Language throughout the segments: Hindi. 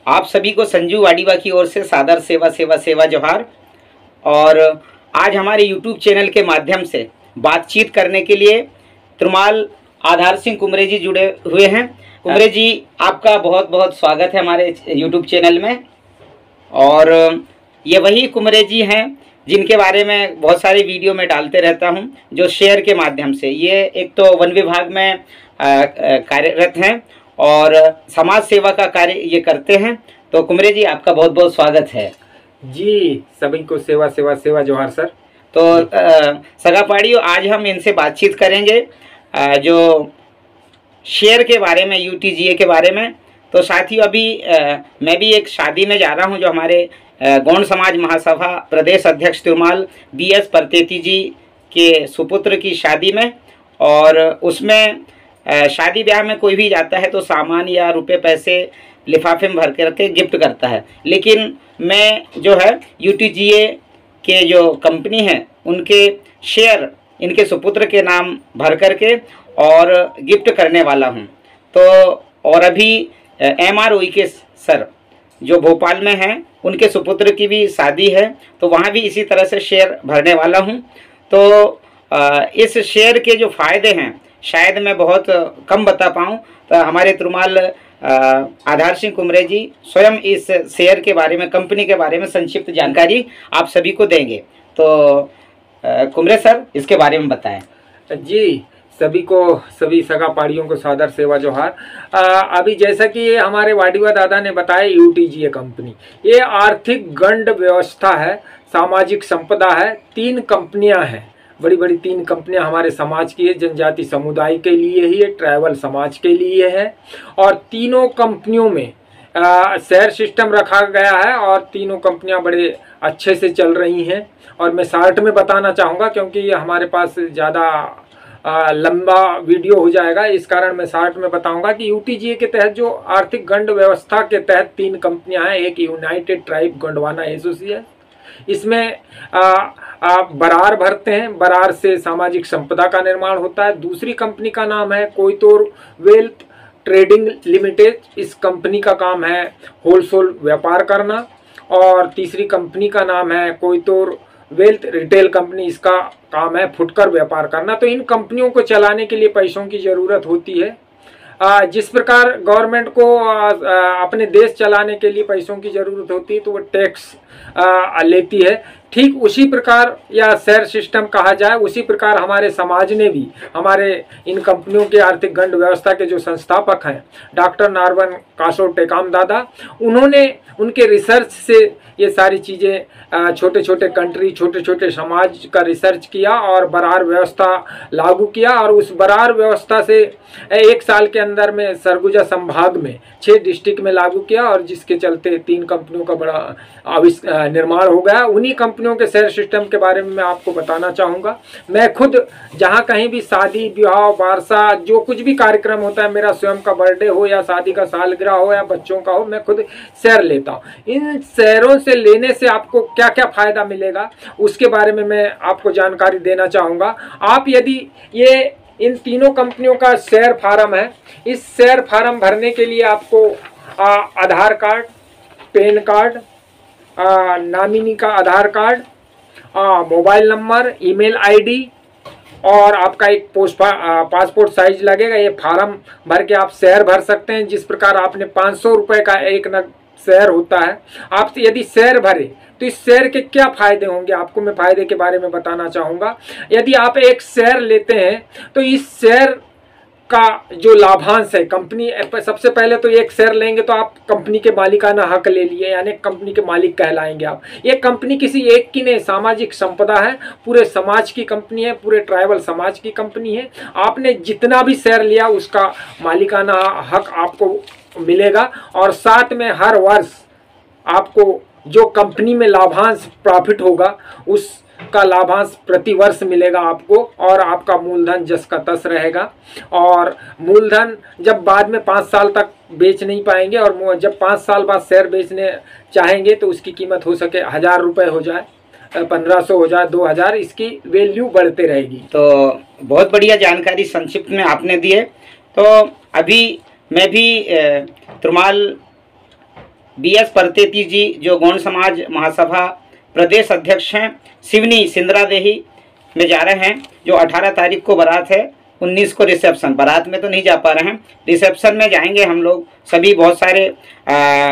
आप सभी को संजू वाडीवा की ओर से सादर सेवा सेवा सेवा जोहार। और आज हमारे यूट्यूब चैनल के माध्यम से बातचीत करने के लिए त्रुमाल आधार सिंह कुमरे जी जुड़े हुए हैं। कुमरे जी, आपका बहुत बहुत स्वागत है हमारे यूट्यूब चैनल में। और ये वही कुमरे जी हैं जिनके बारे में बहुत सारी वीडियो में डालते रहता हूं, जो शेयर के माध्यम से। ये एक तो वन विभाग में कार्यरत हैं और समाज सेवा का कार्य ये करते हैं। तो कुमरे जी, आपका बहुत बहुत स्वागत है जी। सभी को सेवा सेवा सेवा जोहार सर। तो सगापाड़ियों, आज हम इनसे बातचीत करेंगे जो शेयर के बारे में, यूटीजीए के बारे में। तो साथियों, अभी मैं भी एक शादी में जा रहा हूं, जो हमारे गौंड समाज महासभा प्रदेश अध्यक्ष त्रुमाल BS परतेती जी के सुपुत्र की शादी में। और उसमें शादी ब्याह में कोई भी जाता है तो सामान या रुपए पैसे लिफाफे में भर के रख के गिफ्ट करता है, लेकिन मैं जो है यूटीजीए के जो कंपनी है उनके शेयर इनके सुपुत्र के नाम भर करके और गिफ्ट करने वाला हूं। तो और अभी MROE के सर जो भोपाल में हैं, उनके सुपुत्र की भी शादी है, तो वहाँ भी इसी तरह से शेयर भरने वाला हूँ। तो इस शेयर के जो फ़ायदे हैं शायद मैं बहुत कम बता पाऊँ, तो हमारे त्रुमाल आधार सिंह कुमरे जी स्वयं इस शेयर के बारे में, कंपनी के बारे में संक्षिप्त जानकारी आप सभी को देंगे। तो कुमरे सर, इसके बारे में बताएं। जी, सभी को, सभी सगापाड़ियों को सादर सेवा जोहार। अभी जैसा कि हमारे वाडीवा दादा ने बताया, यूटीजीए कंपनी ये आर्थिक गंड व्यवस्था है, सामाजिक संपदा है। 3 कंपनियां हैं, बड़ी बड़ी 3 कंपनियां हमारे समाज की है, जनजाति समुदाय के लिए ही है, ट्राइबल समाज के लिए है। और तीनों कंपनियों में शेयर सिस्टम रखा गया है और तीनों कंपनियां बड़े अच्छे से चल रही हैं। और मैं शॉर्ट में बताना चाहूँगा, क्योंकि ये हमारे पास ज़्यादा लंबा वीडियो हो जाएगा, इस कारण मैं शॉर्ट में बताऊंगा कि यूटीजीए के तहत जो आर्थिक गंड व्यवस्था के तहत 3 कंपनियां हैं। एक यूनाइटेड ट्राइब गोंडवाना एसोसिएशन, इसमें बरार भरते हैं, बरार से सामाजिक संपदा का निर्माण होता है। दूसरी कंपनी का नाम है कोयतोर वेल्थ ट्रेडिंग लिमिटेड, इस कंपनी का काम है होलसेल व्यापार करना। और तीसरी कंपनी का नाम है कोयतोर वेल्थ रिटेल कंपनी, इसका काम है फुटकर व्यापार करना। तो इन कंपनियों को चलाने के लिए पैसों की ज़रूरत होती है। जिस प्रकार गवर्नमेंट को अपने देश चलाने के लिए पैसों की ज़रूरत होती है तो वो टैक्स लेती है, ठीक उसी प्रकार या शेयर सिस्टम कहा जाए, उसी प्रकार हमारे समाज ने भी हमारे इन कंपनियों के आर्थिक गंड व्यवस्था के जो संस्थापक हैं डॉक्टर नारवन कासो टेकाम दादा, उन्होंने उनके रिसर्च से ये सारी चीज़ें छोटे छोटे कंट्री, छोटे छोटे समाज का रिसर्च किया और बरार व्यवस्था लागू किया। और उस बरार व्यवस्था से 1 साल के अंदर में सरगुजा संभाग में 6 डिस्ट्रिक्ट में लागू किया, और जिसके चलते 3 कंपनियों का बड़ा निर्माण हो गया। उन्हीं कंपनियों के शेयर सिस्टम के बारे में मैं आपको बताना चाहूँगा। मैं खुद जहाँ कहीं भी शादी विवाह वारसा जो कुछ भी कार्यक्रम होता है, मेरा स्वयं का बर्थडे हो या शादी का सालगिरह हो या बच्चों का हो, मैं खुद शेयर लेता हूँ। इन शेयरों से लेने से आपको क्या क्या फ़ायदा मिलेगा उसके बारे में मैं आपको जानकारी देना चाहूँगा। आप यदि ये इन तीनों कंपनियों का शेयर फार्म है, इस शेयर फार्म भरने के लिए आपको Aadhaar card, PAN card, nominee का Aadhaar card, mobile number, email ID और आपका एक पासपोर्ट साइज लगेगा। ये फार्म भर के आप शेयर भर सकते हैं। जिस प्रकार आपने 500 रुपये का एक नग शेयर होता है, आप यदि शेयर भरे तो इस शेयर के क्या फ़ायदे होंगे, आपको मैं फ़ायदे के बारे में बताना चाहूँगा। यदि आप एक शेयर लेते हैं तो इस शेयर का जो लाभांश है, कंपनी सबसे पहले तो एक शेयर लेंगे तो आप कंपनी के मालिकाना हक ले लिए, यानी कंपनी के मालिक कहलाएंगे आप। ये कंपनी किसी एक की नहीं, सामाजिक संपदा है, पूरे समाज की कंपनी है, पूरे ट्राइबल समाज की कंपनी है। आपने जितना भी शेयर लिया उसका मालिकाना हक आपको मिलेगा। और साथ में हर वर्ष आपको जो कंपनी में लाभांश प्रॉफिट होगा उसका लाभांश प्रति वर्ष मिलेगा आपको, और आपका मूलधन जस का तस रहेगा। और मूलधन जब बाद में 5 साल तक बेच नहीं पाएंगे, और जब 5 साल बाद शेयर बेचने चाहेंगे तो उसकी कीमत हो सके 1000 रुपये हो जाए, 1500 हो जाए, 2000, इसकी वैल्यू बढ़ते रहेगी। तो बहुत बढ़िया जानकारी संक्षिप्त में आपने दी है। तो अभी मैं भी त्रुमाल BS परतेती जी जो गौंड समाज महासभा प्रदेश अध्यक्ष हैं, सिवनी सिंदरादेही में जा रहे हैं। जो 18 तारीख को बारात है, 19 को रिसेप्शन। बारात में तो नहीं जा पा रहे हैं, रिसेप्शन में जाएंगे हम लोग सभी, बहुत सारे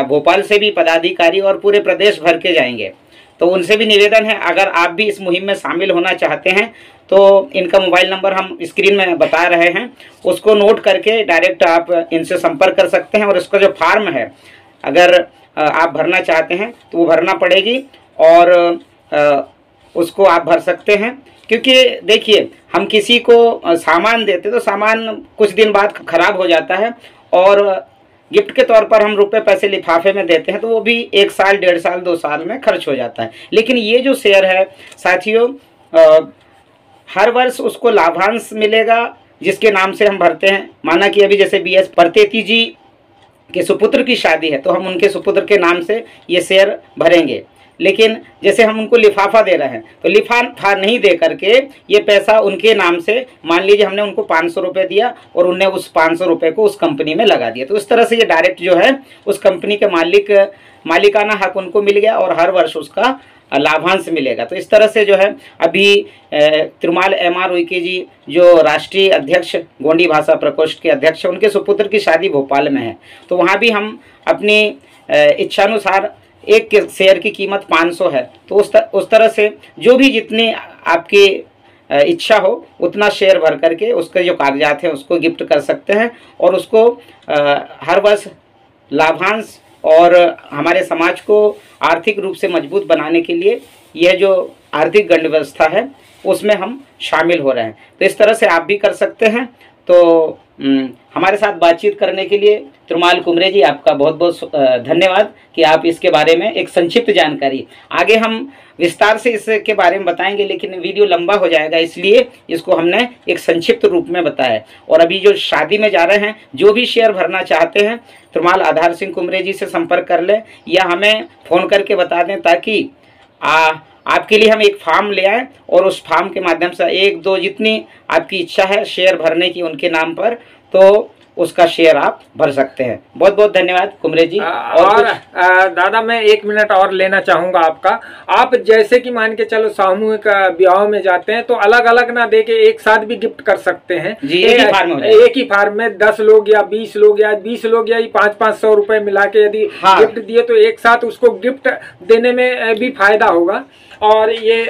भोपाल से भी पदाधिकारी और पूरे प्रदेश भर के जाएंगे। तो उनसे भी निवेदन है, अगर आप भी इस मुहिम में शामिल होना चाहते हैं तो इनका मोबाइल नंबर हम स्क्रीन में बता रहे हैं, उसको नोट करके डायरेक्ट आप इनसे संपर्क कर सकते हैं। और इसका जो फॉर्म है, अगर आप भरना चाहते हैं तो वो भरना पड़ेगी और उसको आप भर सकते हैं। क्योंकि देखिए, हम किसी को सामान देते तो सामान कुछ दिन बाद ख़राब हो जाता है, और गिफ्ट के तौर पर हम रुपए पैसे लिफाफे में देते हैं तो वो भी 1 साल 1.5 साल 2 साल में खर्च हो जाता है। लेकिन ये जो शेयर है साथियों, हर वर्ष उसको लाभांश मिलेगा जिसके नाम से हम भरते हैं। माना कि अभी जैसे BS परतेती जी के सुपुत्र की शादी है तो हम उनके सुपुत्र के नाम से ये शेयर भरेंगे। लेकिन जैसे हम उनको लिफाफा दे रहे हैं तो लिफाफा नहीं दे करके ये पैसा उनके नाम से, मान लीजिए हमने उनको 500 रुपये दिया और उनने उस 500 रुपये को उस कंपनी में लगा दिया, तो इस तरह से ये डायरेक्ट जो है उस कंपनी के मालिकाना हक उनको मिल गया और हर वर्ष उसका लाभांश मिलेगा। तो इस तरह से जो है अभी तिरुमाल MR उइके जी जो राष्ट्रीय अध्यक्ष गोंडी भाषा प्रकोष्ठ के अध्यक्ष हैं, उनके सुपुत्र की शादी भोपाल में है, तो वहाँ भी हम अपनी इच्छानुसार एक शेयर की कीमत 500 है, तो उस तरह से जो भी जितनी आपकी इच्छा हो उतना शेयर भर करके उसके जो कागजात हैं उसको गिफ्ट कर सकते हैं। और उसको हर वर्ष लाभांश और हमारे समाज को आर्थिक रूप से मजबूत बनाने के लिए यह जो आर्थिक गंड व्यवस्था है उसमें हम शामिल हो रहे हैं। तो इस तरह से आप भी कर सकते हैं। तो हमारे साथ बातचीत करने के लिए तिरुमाल कुमरे जी आपका बहुत बहुत धन्यवाद कि आप इसके बारे में एक संक्षिप्त जानकारी, आगे हम विस्तार से इसके बारे में बताएंगे लेकिन वीडियो लंबा हो जाएगा, इसलिए इसको हमने एक संक्षिप्त रूप में बताया। और अभी जो शादी में जा रहे हैं, जो भी शेयर भरना चाहते हैं तिरुमाल आधार सिंह कुमरे जी से संपर्क कर लें या हमें फ़ोन करके बता दें, ताकि आपके लिए हम एक फॉर्म ले आएँ और उस फॉर्म के माध्यम से 1-2 जितनी आपकी इच्छा है शेयर भरने की उनके नाम पर, तो उसका शेयर आप भर सकते हैं। बहुत बहुत धन्यवाद कुमरे जी। और दादा मैं 1 मिनट और लेना चाहूँगा आपका। आप जैसे कि मान के चलो सामूहिक ब्याह में जाते हैं तो अलग अलग ना दे के एक साथ भी गिफ्ट कर सकते हैं जी। एक ही फार्म में 10 लोग या 20 लोग या 20 लोग या 500 रुपए मिला के यदि गिफ्ट दिए तो एक साथ उसको गिफ्ट देने में भी फायदा होगा। और ये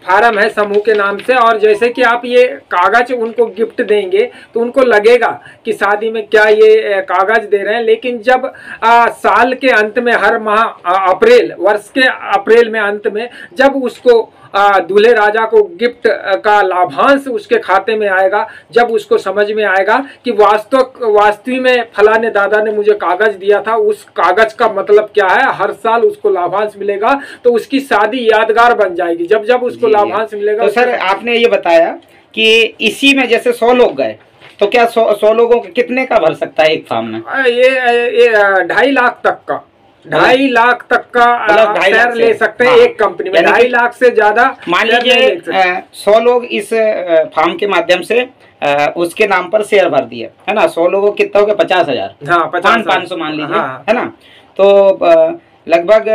फार्म है समूह के नाम से, और जैसे कि आप ये कागज उनको गिफ्ट देंगे तो उनको लगेगा कि शादी में क्या ये कागज दे रहे हैं। लेकिन जब साल के अंत में हर माह अप्रैल, वर्ष के अप्रैल में अंत में जब उसको दूल्हे राजा को गिफ्ट का लाभांश उसके खाते में आएगा, जब उसको समझ में आएगा कि वास्तविक में फलाने दादा ने मुझे कागज दिया था, उस कागज का मतलब क्या है, हर साल उसको लाभांश मिलेगा, तो उसकी शादी यादगार बन जाएगी जब जब उसको लाभांश मिलेगा। तो सर आपने ये बताया कि इसी में जैसे 100 लोग गए तो क्या 100 लोगों के कितने का भर सकता है एक फॉर्म में? ये 2.5 लाख तक का, 2.5 लाख तक का शेयर ले सकते हैं एक कंपनी में। 2.5 लाख से ज्यादा मान लीजिए 100 लोग इस फॉर्म के माध्यम से उसके नाम पर शेयर भर दिए, है ना। 100 लोगों कितना हो गया? 50,000। हाँ, 500 मान लीजिए, है ना। तो लगभग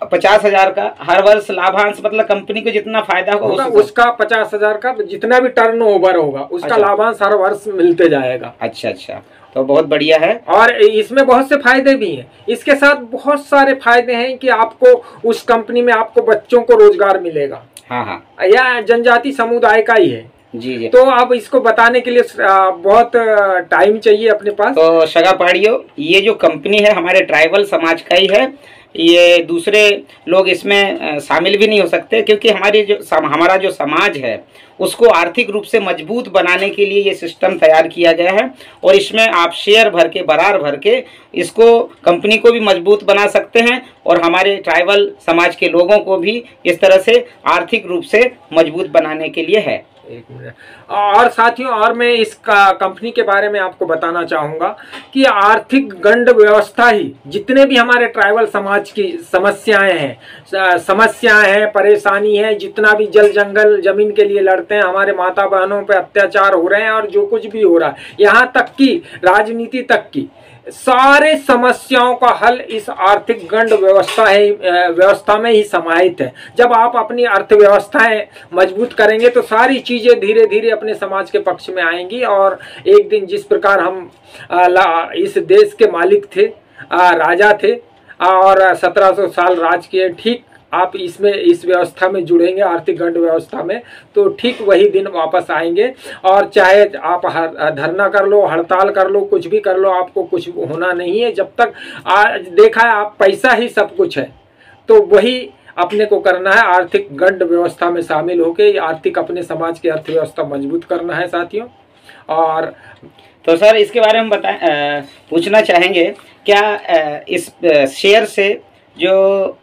50,000 का हर वर्ष लाभांश, मतलब कंपनी को जितना फायदा होगा उसका 50,000 का जितना भी टर्नओवर होगा उसका लाभांश हर वर्ष मिलते जाएगा। अच्छा, तो बहुत बढ़िया है। और इसमें बहुत से फायदे भी हैं, इसके साथ बहुत सारे फायदे हैं कि आपको उस कंपनी में आपको बच्चों को रोजगार मिलेगा। हाँ, यह जनजाति समुदाय का ही है जी। तो अब इसको बताने के लिए बहुत टाइम चाहिए अपने पास। तो सगा पहाड़ियों, ये जो कंपनी है हमारे ट्राइबल समाज का ही है, ये दूसरे लोग इसमें शामिल भी नहीं हो सकते, क्योंकि हमारा जो समाज है उसको आर्थिक रूप से मजबूत बनाने के लिए ये सिस्टम तैयार किया गया है। और इसमें आप शेयर भर के, बरार भर के इसको कंपनी को भी मजबूत बना सकते हैं और हमारे ट्राइबल समाज के लोगों को भी इस तरह से आर्थिक रूप से मजबूत बनाने के लिए है। 1 मिनट और साथियों, और मैं इस कंपनी के बारे में आपको बताना चाहूँगा कि आर्थिक गंड व्यवस्था ही जितने भी हमारे ट्राइबल समाज की समस्याएं हैं, परेशानी है, जितना भी जल जंगल जमीन के लिए लड़ते हैं, हमारे माता बहनों पे अत्याचार हो रहे हैं और जो कुछ भी हो रहा है, यहाँ तक कि राजनीति तक की सारे समस्याओं का हल इस आर्थिक गंड व्यवस्था में ही समाहित है। जब आप अपनी अर्थव्यवस्थाएं मजबूत करेंगे तो सारी चीजें धीरे धीरे अपने समाज के पक्ष में आएंगी, और एक दिन जिस प्रकार हम इस देश के मालिक थे, राजा थे और 1700 साल राज किए, ठीक आप इसमें इस व्यवस्था में जुड़ेंगे, आर्थिक गंड व्यवस्था में, तो ठीक वही दिन वापस आएंगे। और चाहे आप धरना कर लो, हड़ताल कर लो, कुछ भी कर लो, आपको कुछ होना नहीं है। जब तक आज देखा है आप पैसा ही सब कुछ है, तो वही अपने को करना है, आर्थिक गंड व्यवस्था में शामिल होकर आर्थिक अपने समाज की अर्थव्यवस्था मजबूत करना है साथियों। और तो सर इसके बारे में पूछना चाहेंगे, क्या इस शेयर से जो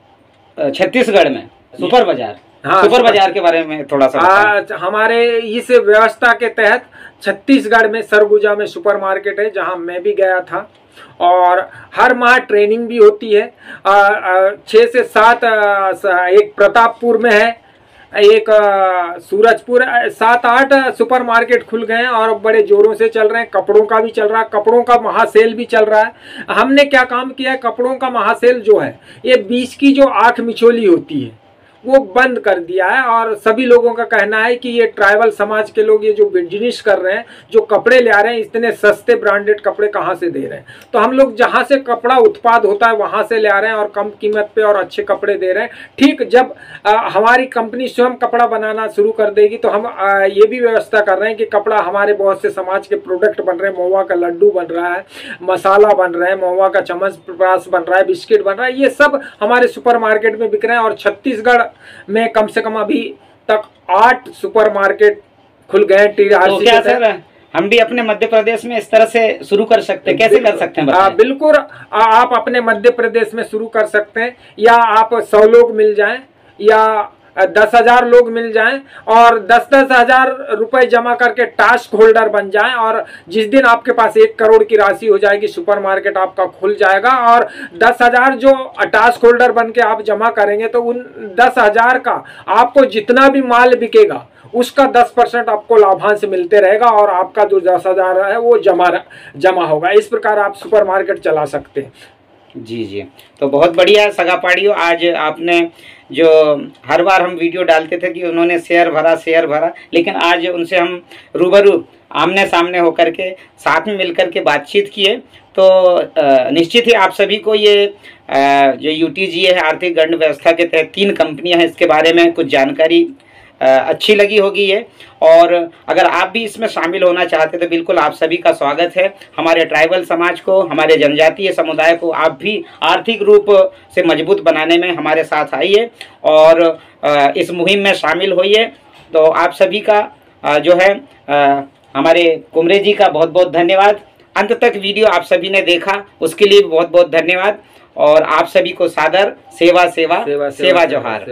छत्तीसगढ़ में सुपर बाजार, हाँ, सुपर बाजार के बारे में थोड़ा सा हमारे इस व्यवस्था के तहत छत्तीसगढ़ में सरगुजा में सुपर मार्केट है, जहां मैं भी गया था, और हर माह ट्रेनिंग भी होती है। 6 से 7 एक प्रतापपुर में है, एक सूरजपुर, 7-8 सुपर मार्केट खुल गए हैं और बड़े जोरों से चल रहे हैं। कपड़ों का भी चल रहा है, कपड़ों का महासेल भी चल रहा है। हमने क्या काम किया है, कपड़ों का महासेल जो है, ये 20 की जो आंख मिचोली होती है वो बंद कर दिया है, और सभी लोगों का कहना है कि ये ट्राइबल समाज के लोग ये जो बिजनेस कर रहे हैं, जो कपड़े ले आ रहे हैं, इतने सस्ते ब्रांडेड कपड़े कहाँ से दे रहे हैं। तो हम लोग जहाँ से कपड़ा उत्पाद होता है वहाँ से ले आ रहे हैं और कम कीमत पे और अच्छे कपड़े दे रहे हैं। ठीक जब हमारी कंपनी स्वयं कपड़ा बनाना शुरू कर देगी तो हम ये भी व्यवस्था कर रहे हैं कि कपड़ा, हमारे बहुत से समाज के प्रोडक्ट बन रहे हैं, महुआ का लड्डू बन रहा है, मसाला बन रहा है, महुआ का चम्मच प्रास बन रहा है, बिस्किट बन रहा है, ये सब हमारे सुपर मार्केट में बिक रहे हैं। और छत्तीसगढ़ में कम से कम अभी तक 8 सुपर मार्केट खुल गए हैं। तो क्या सर हम भी अपने मध्य प्रदेश में इस तरह से शुरू कर सकते हैं? कैसे कर सकते हैं? बिल्कुल, आप अपने मध्य प्रदेश में शुरू कर सकते हैं, या आप 100 लोग मिल जाएं या 10,000 लोग मिल जाएं और 10-10 हजार रुपए जमा करके टास्क होल्डर बन जाएं, और जिस दिन आपके पास 1 करोड़ की राशि हो जाएगी सुपर मार्केट आपका खुल जाएगा। और 10,000 जो टास्क होल्डर बन के आप जमा करेंगे तो उन 10,000 का आपको जितना भी माल बिकेगा उसका 10% आपको लाभांश मिलते रहेगा, और आपका जो 10,000 है वो जमा होगा। इस प्रकार आप सुपर मार्केट चला सकते हैं। जी जी, तो बहुत बढ़िया सगा पाड़ियों, आज आपने जो हर बार हम वीडियो डालते थे कि उन्होंने शेयर भरा, लेकिन आज उनसे हम रूबरू आमने सामने होकर के साथ में मिलकर के बातचीत किए। तो निश्चित ही आप सभी को ये जो यूटीजीए है, आर्थिक गंड व्यवस्था के तहत 3 कंपनियां हैं, इसके बारे में कुछ जानकारी अच्छी लगी होगी ये। और अगर आप भी इसमें शामिल होना चाहते तो बिल्कुल आप सभी का स्वागत है। हमारे ट्राइबल समाज को, हमारे जनजातीय समुदाय को आप भी आर्थिक रूप से मजबूत बनाने में हमारे साथ आइए और इस मुहिम में शामिल होइए। तो आप सभी का जो है हमारे कुमरे जी का बहुत बहुत धन्यवाद। अंत तक वीडियो आप सभी ने देखा उसके लिए बहुत बहुत धन्यवाद, और आप सभी को सादर सेवा जोहार।